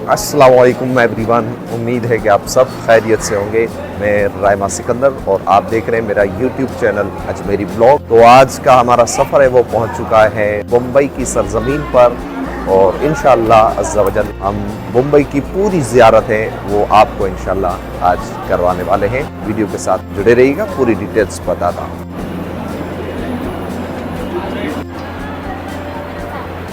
अस्सलाम वालेकुम एवरीवन, उम्मीद है कि आप सब खैरियत से होंगे। मैं रायमा सिकंदर और आप देख रहे हैं मेरा यूट्यूब चैनल अजमेरी ब्लॉग। तो आज का हमारा सफ़र है वो पहुंच चुका है मुंबई की सरजमीन पर और इंशाअल्लाह अज़्ज़ा वजल हम मुंबई की पूरी ज़ियारत है वो आपको इंशाअल्लाह आज करवाने वाले हैं। वीडियो के साथ जुड़े रहिएगा, पूरी डिटेल्स बताता हूँ।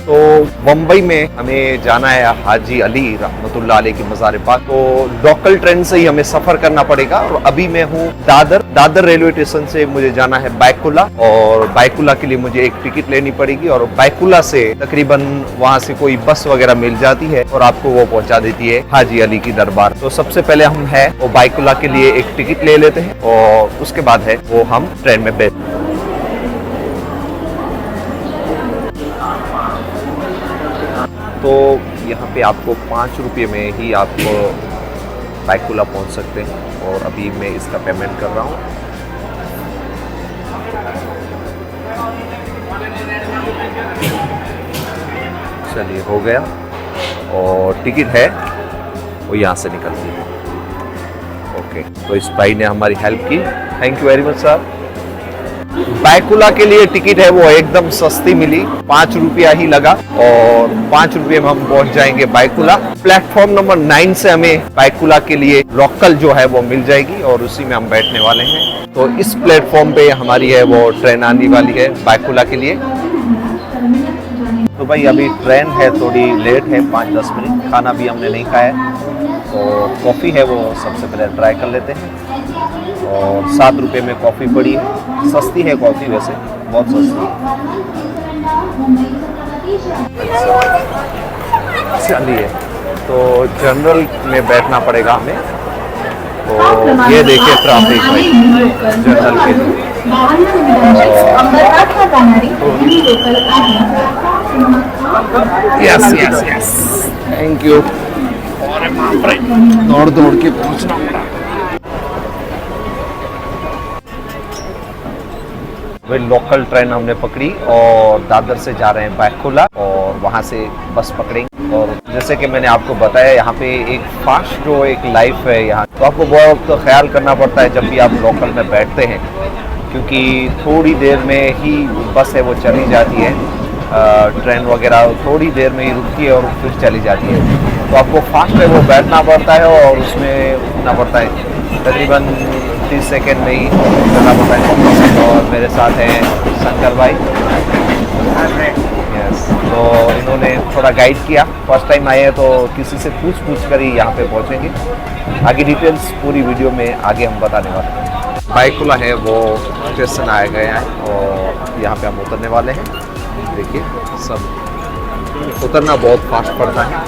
तो मुंबई में हमें जाना है हाजी अली रहमतुल्लाह अलैह की मज़ार पाक। तो लोकल ट्रेन से ही हमें सफ़र करना पड़ेगा और अभी मैं हूँ दादर रेलवे स्टेशन से मुझे जाना है बैकुला और बैकुला के लिए मुझे एक टिकट लेनी पड़ेगी और बैकुला से तकरीबन वहाँ से कोई बस वगैरह मिल जाती है और आपको वो पहुँचा देती है हाजी अली की दरबार। तो सबसे पहले हम है वो बैकुला के लिए एक टिकट ले लेते हैं और उसके बाद है वो हम ट्रेन में बैठ। तो यहाँ पे आपको 5 रुपये में ही आप बैकुला पहुँच सकते हैं और अभी मैं इसका पेमेंट कर रहा हूँ। चलिए हो गया और टिकट है वो यहाँ से निकलती है। ओके, तो इस भाई ने हमारी हेल्प की, thank you very much sir. Byculla के लिए टिकट है वो एकदम सस्ती मिली, 5 रुपया ही लगा और 5 रुपये में हम पहुंच जाएंगे बैकुला। प्लेटफॉर्म नंबर 9 से हमें बैकुला के लिए लोकल जो है वो मिल जाएगी और उसी में हम बैठने वाले हैं। तो इस प्लेटफॉर्म पे हमारी है वो ट्रेन आने वाली है बैकुला के लिए। तो भाई अभी ट्रेन है थोड़ी लेट है, 5-10 मिनट, खाना भी हमने नहीं खाया है। तो कॉफ़ी है वो सबसे पहले ट्राई कर लेते हैं और 7 रुपये में कॉफ़ी पड़ी है, सस्ती है कॉफ़ी, वैसे बहुत सस्ती है। चलिए, तो जनरल में बैठना पड़ेगा हमें। तो ये देखिए ट्रैफिक भाई जनरल के लिए। Yes yes yes, thank you. दौड़ दौड़ के पहुंचना पड़ा। वही लोकल ट्रेन हमने पकड़ी और दादर से जा रहे हैं बैकुला और वहाँ से बस पकड़ेंगे। और जैसे कि मैंने आपको बताया यहाँ पे एक फास्ट जो एक लाइफ है यहाँ, तो आपको बहुत ख्याल करना पड़ता है जब भी आप लोकल में बैठते हैं, क्योंकि थोड़ी देर में ही बस है वो चली जाती है, ट्रेन वगैरह थोड़ी देर में ही रुकती है और फिर चली जाती है। तो आपको फास्ट है वो बैठना पड़ता है और उसमें उठना पड़ता है, तकरीबन 30 सेकेंड में ही करना पड़ता है। और मेरे साथ हैं शंकर भाई, यस, तो इन्होंने थोड़ा गाइड किया। फर्स्ट टाइम आए हैं तो किसी से पूछ कर ही यहाँ पे पहुँचेंगे। आगे डिटेल्स पूरी वीडियो में आगे हम बताने वाले हैं। बैकुला है वो स्टेशन आया गया है और यहाँ पे हम उतरने वाले हैं। देखिए सब उतरना बहुत फास्ट पड़ता है।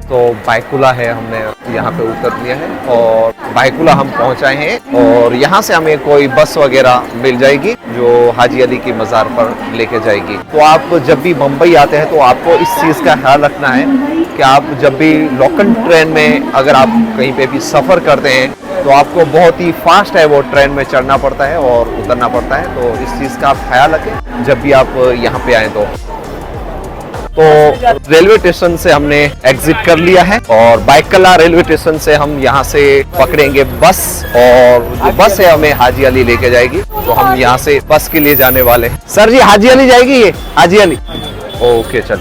तो बैकुला है, हमने यहाँ पे उतर लिया है और बैकुला हम पहुँचाए हैं और यहाँ से हमें कोई बस वगैरह मिल जाएगी जो हाजी अली की मज़ार पर लेके जाएगी। तो आप जब भी मुंबई आते हैं तो आपको इस चीज़ का ख्याल रखना है कि आप जब भी लोकल ट्रेन में अगर आप कहीं पे भी सफ़र करते हैं तो आपको बहुत ही फास्ट है वो ट्रेन में चढ़ना पड़ता है और उतरना पड़ता है। तो इस चीज़ का आप ख्याल रखें जब भी आप यहाँ पे आए। तो रेलवे स्टेशन से हमने एग्जिट कर लिया है और बैकुला रेलवे स्टेशन से हम यहाँ से पकड़ेंगे बस और जो बस है हमें हाजी अली लेके जाएगी। तो हम यहाँ से बस के लिए जाने वाले हैं। सर जी हाजी अली जाएगी, ये हाजी अली, ओके चल।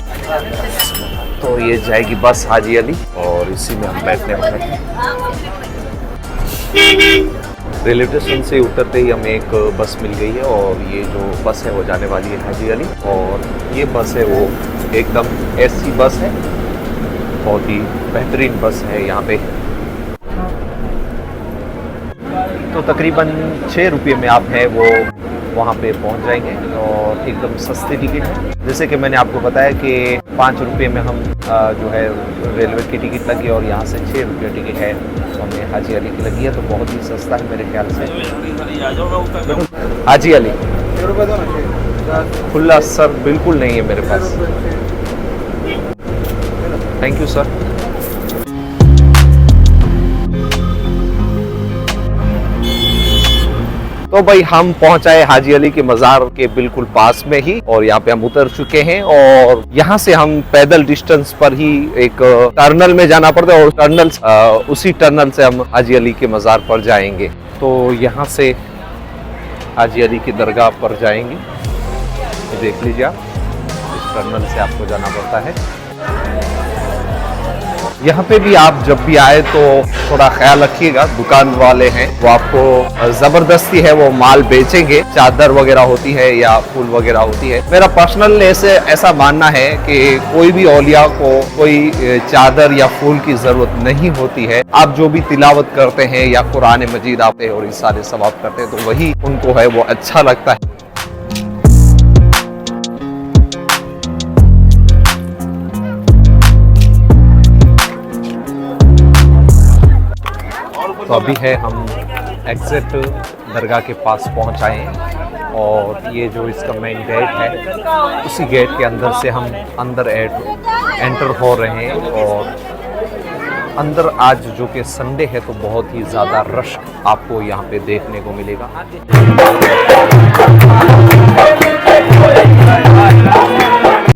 तो ये जाएगी बस हाजी अली और इसी में हम बैठने वाले हैं। रेलवे स्टेशन से उतरते ही हमें एक बस मिल गई है और ये जो बस है वो जाने वाली है हाजी अली और ये बस है वो एकदम एसी बस है, बहुत ही बेहतरीन बस है यहाँ पे। तो तकरीबन 6 रुपये में आप है वो वहाँ पे पहुँच जाएंगे और एकदम सस्ती टिकट है। जैसे कि मैंने आपको बताया कि 5 रुपये में हम जो है रेलवे की टिकट लगी और यहाँ से 6 रुपये टिकट है तो हमें हाजी अली की लगी है, तो बहुत ही सस्ता है मेरे ख्याल से। हाजी अली खुला सर बिल्कुल नहीं है मेरे पास, थैंक यू सर। तो तो भाई हम पहुंचाए हाजी अली के मजार के बिल्कुल पास में ही, और यहाँ पे हम उतर चुके हैं। और यहाँ से हम पैदल डिस्टेंस पर ही एक टनल में जाना पड़ता है, और उसी टनल से हम हाजी अली के मजार पर जाएंगे। तो यहाँ से हाजी अली की दरगाह पर जाएंगे, देख लीजिए आप, इस टनल से आपको जाना पड़ता है। यहाँ पे भी आप जब भी आए तो थोड़ा ख्याल रखिएगा, दुकान वाले हैं वो आपको जबरदस्ती है वो माल बेचेंगे, चादर वगैरह होती है या फूल वगैरह होती है। मेरा पर्सनल ऐसा मानना है कि कोई भी औलिया को कोई चादर या फूल की जरूरत नहीं होती है। आप जो भी तिलावत करते हैं या कुरान मजीद आते हैं और इस सारे सवाब करते हैं, तो वही उनको है वो अच्छा लगता है। तो अभी है हम एग्जिट दरगाह के पास पहुंच आए हैं, और ये जो इसका मेन गेट है, उसी गेट के अंदर से हम अंदर एंटर हो रहे हैं। और अंदर आज जो कि संडे है तो बहुत ही ज़्यादा रश आपको यहाँ पे देखने को मिलेगा।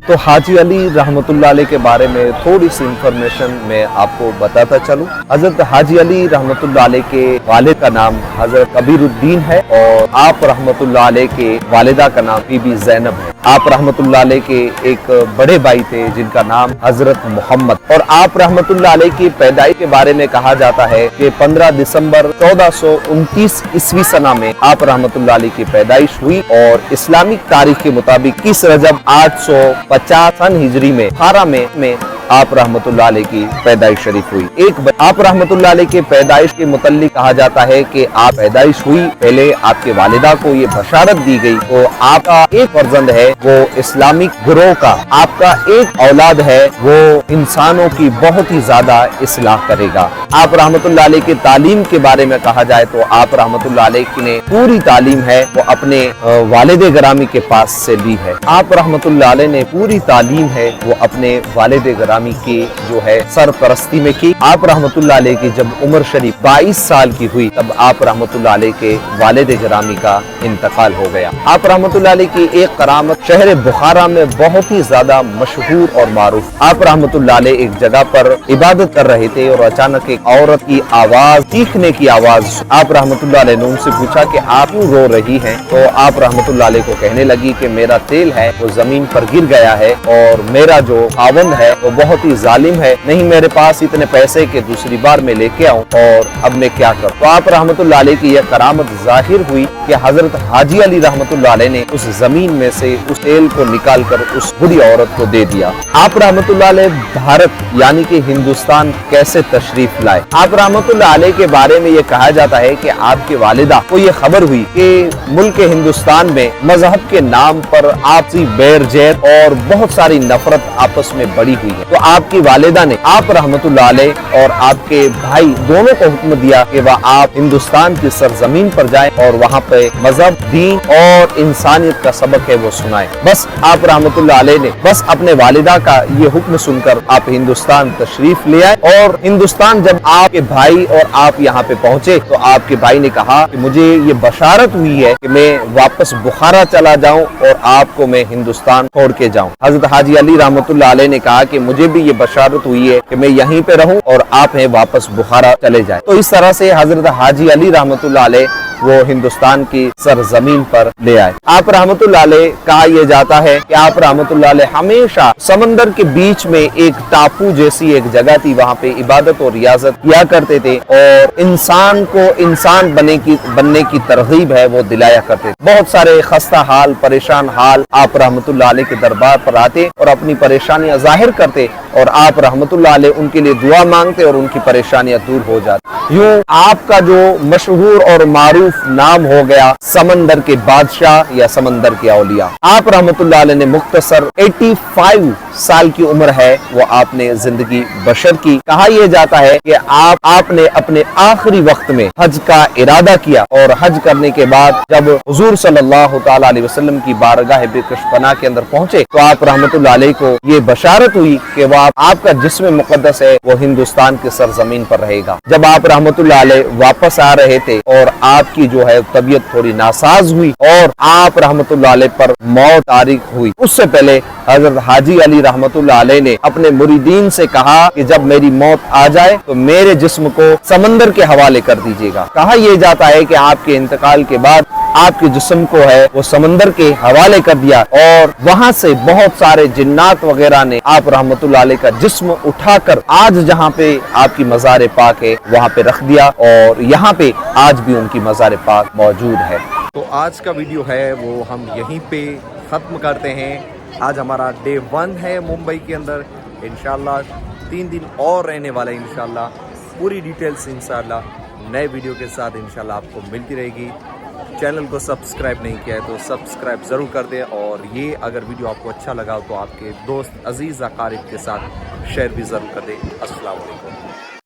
तो हाजी अली रहमतुल्लाह अलैह के बारे में थोड़ी सी इंफॉर्मेशन मैं आपको बताता चलूं। हजरत हाजी अली रहमतुल्लाह अलैह के वालिद का नाम हजरत कबीरुद्दीन है, और आप रहमतुल्लाह अलैह के वालिदा का नाम बीबी ज़ैनब है। आप रहमतुल्लाह अलैह के एक बड़े भाई थे जिनका नाम हजरत मोहम्मद। और आप रहमतुल्लाह अलैह की पैदाइश के बारे में कहा जाता है कि 15 दिसंबर 1429 ईस्वी सना में आप रहमतुल्लाह अलैह की पैदाइश हुई, और इस्लामिक तारीख के मुताबिक 30 रजब 850 सन हिजरी में खारा में आप रहमतुल्लाह अलैह की पैदाइश शरीफ हुई। आप रहमतुल्लाह अलैह के पैदाइश के मुतल्लिक कहा जाता है कि आप पैदाइश हुई, पहले आपके वालिदा को ये बशारत दी गई, तो आपका एक फर्जंद है वो इस्लामिक गिरोह का, आपका एक औलाद है वो इंसानों की बहुत ही ज्यादा इस्लाह करेगा। आप रहमतुल्लाह अलैह के तालीम के बारे में कहा जाए तो आप रहमतुल्लाह अलैह ने पूरी तालीम है वो अपने वालिद गिरामी के पास से ली है। आप रहमतुल्लाह अलैह ने पूरी तालीम है वो अपने वालिद की जो है सरपरस्ती में की। आप रहमतुल्लाह अलैह की जब उम्र शरीफ 22 साल की हुई, तब आप रहमतुल्लाह अलैह के वालिद गिरामी का इंतकाल हो गया। आप रहमतुल्लाह अलैह की एक करामत शहर बुखारा में बहुत ही ज्यादा मशहूर और मारूफ। आप रहमतुल्लाह अलैह एक जगह पर इबादत कर रहे थे, और अचानक एक औरत की आवाज, चीखने की आवाज, आप रहमतुल्लाह अलैह ने उनसे पूछा कि आप क्यों रो रही हैं? तो आप रहमतुल्लाह अलैह को कहने लगी कि मेरा तेल है वो जमीन पर गिर गया है, और मेरा जो खावंद है वो बहुत ही जालिम है, नहीं मेरे पास इतने पैसे के दूसरी बार मैं लेके आऊं, और अब मैं क्या करूं? तो आप रहमतुल्लाह अलैह की यह करामत जाहिर हुई कि हजरत हाजी अली रहमतुल्लाह अलैह ने उस जमीन में से उस तेल को निकालकर उस बुरी औरत को दे दिया। आप रहमतुल्लाह अलैह भारत यानी कि हिंदुस्तान कैसे तशरीफ लाए? आप रहमतुल्लाह अलैह के बारे में ये कहा जाता है कि आपके वालिदा को ये खबर हुई कि मुल्क हिंदुस्तान में मजहब के नाम पर आपसी बैर-जैर और बहुत सारी नफरत आपस में बढ़ी हुई है। तो आपकी वालिदा ने आप रहमतुल्लाह अलैह और आपके भाई दोनों को हुक्म दिया कि वह आप हिंदुस्तान की सरजमीन पर जाएं और वहाँ पे मजहब, दीन और इंसानियत का सबक है वो सुनाएं। बस आप रहमतुल्लाह अलैह ने बस अपने वालिदा का ये हुक्म सुनकर आप हिंदुस्तान तशरीफ ले आए। और हिंदुस्तान जब आपके भाई और आप यहाँ पे पहुँचे तो आपके भाई ने कहा कि मुझे ये बशारत हुई है कि मैं वापस बुखारा चला जाऊँ और आपको मैं हिंदुस्तान छोड़ के जाऊँ। हजरत हाजी अली रहमतुल्लाह अलैह ने कहा कि मुझे भी ये बशारत हुई है कि मैं यहीं पे रहूं और आप हैं वापस बुखारा चले जाए। तो इस तरह से हजरत हाजी अली रहमतुल्लाह अलैह वो हिंदुस्तान की सरजमीन पर ले आए। आप रहमतुल्लाह अलैह कहा यह जाता है कि आप रहमतुल्लाह अलैह हमेशा समंदर के बीच में एक टापू जैसी एक जगह थी, वहाँ पे इबादत और रियाजत किया करते थे, और इंसान को इंसान बनने की तरगीब है वो दिलाया करते थे। बहुत सारे खस्ता हाल, परेशान हाल आप रहमतुल्लाह अलैह के दरबार पर आते और अपनी परेशानियां जाहिर करते, और आप रहमतुल्लाह अलैह उनके लिए दुआ मांगते और उनकी परेशानियां दूर हो जाती। यूं आपका जो मशहूर और मारूफ नाम हो गया समंदर के बादशाह या समंदर के औलिया। आप रहमतुल्लाह अलैह ने मुख्तसर 85 साल की उम्र है वो आपने जिंदगी बशर की। कहा यह जाता है कि आपने अपने आखिरी वक्त में हज का इरादा किया, और हज करने के बाद जब हुजूर सल्लल्लाहु अलैहि वसल्लम की बारगाह बिकशपना के अंदर पहुंचे तो आप रहमतुल्लाह अलैह को ये बशारत हुई कि कि वो आपका जिस्म मुक़द्दस है वो हिंदुस्तान की सरजमीन पर रहेगा। जब आप रहमतुल्लाह अलैह वापस आ रहे थे और आपकी जो है तबीयत थोड़ी नासाज हुई और आप रहमतुल्लाह अलैह पर मौत तारीख हुई, उससे पहले हजरत हाजी अली रहमतुल्लाह अलैह ने अपने मुरीदीन से कहा कि जब मेरी मौत आ जाए तो मेरे जिस्म को समंदर के हवाले कर दीजिएगा। कहा यह जाता है कि आपके इंतकाल के बाद आपके जिस्म को है वो समंदर के हवाले कर दिया और वहां से बहुत सारे जिन्नात वगैरह ने आप रहमतुल्लाह अलैह का जिस्म उठाकर आज जहां पे आपकी मज़ार पाक है वहां पे रख दिया और यहाँ पे आज भी उनकी मज़ार पाक मौजूद है। तो आज का वीडियो है वो हम यहीं पे ख़त्म करते हैं। आज हमारा डे 1 है मुंबई के अंदर। इंशाल्लाह 3 दिन और रहने वाला है। इंशाल्लाह पूरी डिटेल्स इंशाल्लाह नए वीडियो के साथ इंशाल्लाह आपको मिलती रहेगी। चैनल को सब्सक्राइब नहीं किया है तो सब्सक्राइब ज़रूर कर दें और ये अगर वीडियो आपको अच्छा लगा तो आपके दोस्त अजीज़ अकारिब के साथ शेयर भी ज़रूर कर दें। अस्सलाम वालेकुम।